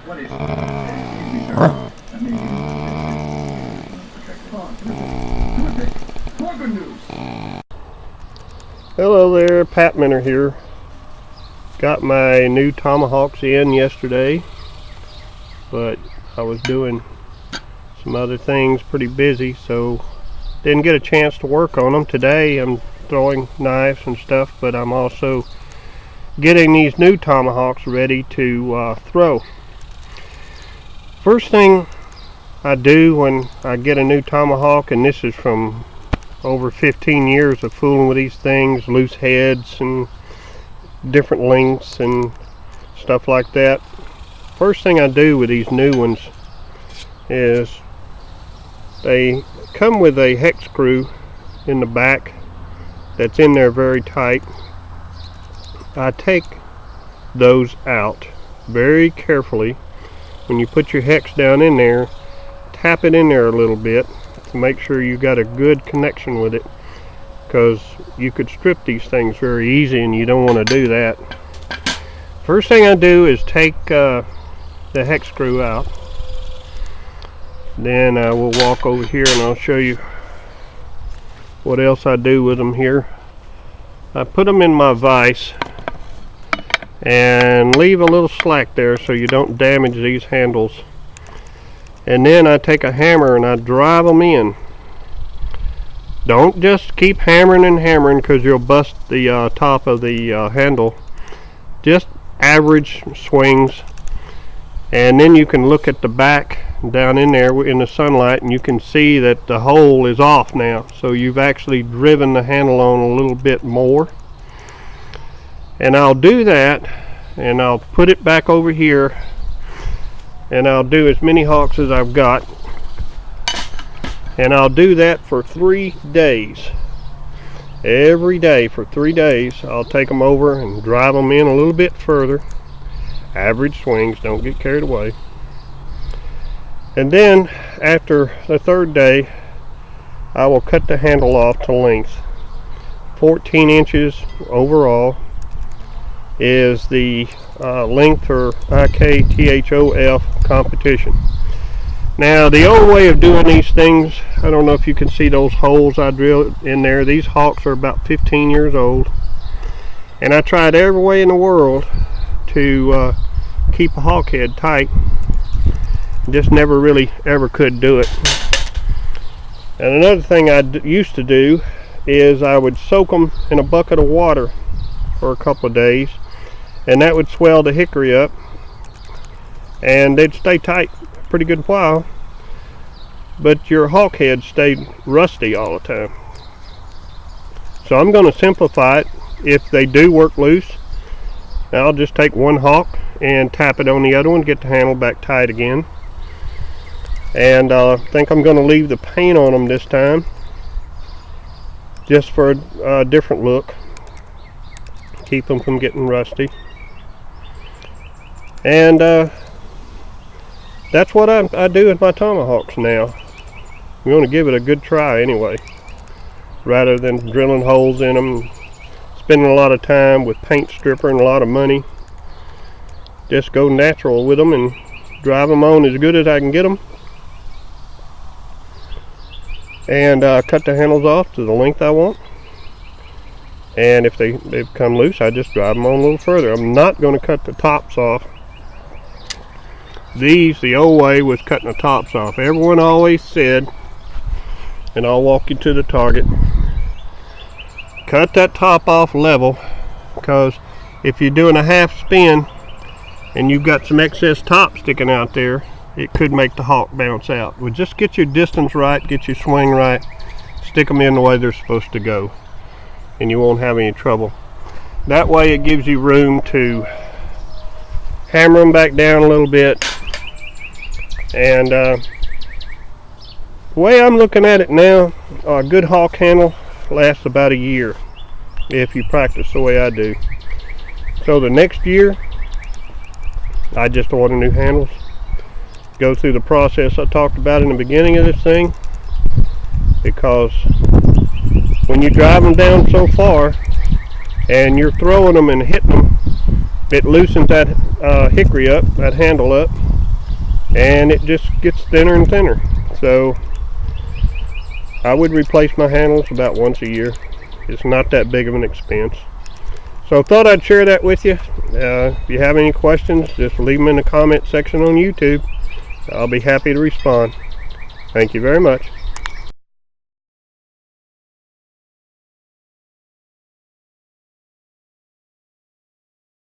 Hello there, Pat Minner here. Got my new Tomahawks in yesterday, but I was doing some other things, pretty busy, so didn't get a chance to work on them. Today I'm throwing knives and stuff, but I'm also getting these new Tomahawks ready to throw. First thing I do when I get a new Tomahawk, and this is from over 15 years of fooling with these things, loose heads and different lengths and stuff like that. First thing I do with these new ones is they come with a hex screw in the back that's in there very tight. I take those out very carefully. When you put your hex down in there, tap it in there a little bit to make sure you got a good connection with it, because you could strip these things very easy and you don't want to do that. First thing I do is take the hex screw out. Then I will walk over here and I'll show you what else I do with them here. I put them in my vise and leave a little slack there so you don't damage these handles. And then I take a hammer and I drive them in. Don't just keep hammering and hammering, because you'll bust the top of the handle. Just average swings, and then you can look at the back down in there in the sunlight and you can see that the hole is off now, so you've actually driven the handle on a little bit more. And I'll do that, and I'll put it back over here, and I'll do as many hawks as I've got, and I'll do that for 3 days. Every day for 3 days I'll take them over and drive them in a little bit further. Average swings, don't get carried away. And then after the 3rd day I will cut the handle off to length. 14 inches overall is the length for IKTHOF competition. Now, the old way of doing these things, I don't know if you can see those holes I drilled in there. These hawks are about 15 years old, and I tried every way in the world to keep a hawk head tight. Just never really ever could do it. And another thing I used to do is I would soak them in a bucket of water for a couple of days, and that would swell the hickory up and they'd stay tight a pretty good while, but your hawk head stayed rusty all the time. So I'm going to simplify it. If they do work loose, I'll just take one hawk and tap it on the other one, get the handle back tight again. And I think I'm going to leave the paint on them this time, just for a different look, keep them from getting rusty. And that's what I do with my Tomahawks now. I'm going to give it a good try anyway, rather than drilling holes in them, spending a lot of time with paint stripper and a lot of money. Just go natural with them and drive them on as good as I can get them, and cut the handles off to the length I want. And if they've come loose, I just drive them on a little further. I'm not going to cut the tops off. These, the old way was cutting the tops off. Everyone always said, and I'll walk you to the target, cut that top off level, because if you're doing a half spin and you've got some excess top sticking out there, it could make the hawk bounce out. Well, just get your distance right, get your swing right, stick them in the way they're supposed to go, and you won't have any trouble. That way it gives you room to hammer them back down a little bit. And the way I'm looking at it now, a good hawk handle lasts about a year if you practice the way I do. So the next year I just order new handles, go through the process I talked about in the beginning of this thing, because when you drive them down so far and you're throwing them and hitting them, it loosens that hickory up, that handle up, and it just gets thinner and thinner. So I would replace my handles about once a year. It's not that big of an expense. So I thought I'd share that with you. If you have any questions, just leave them in the comment section on YouTube. I'll be happy to respond. Thank you very much.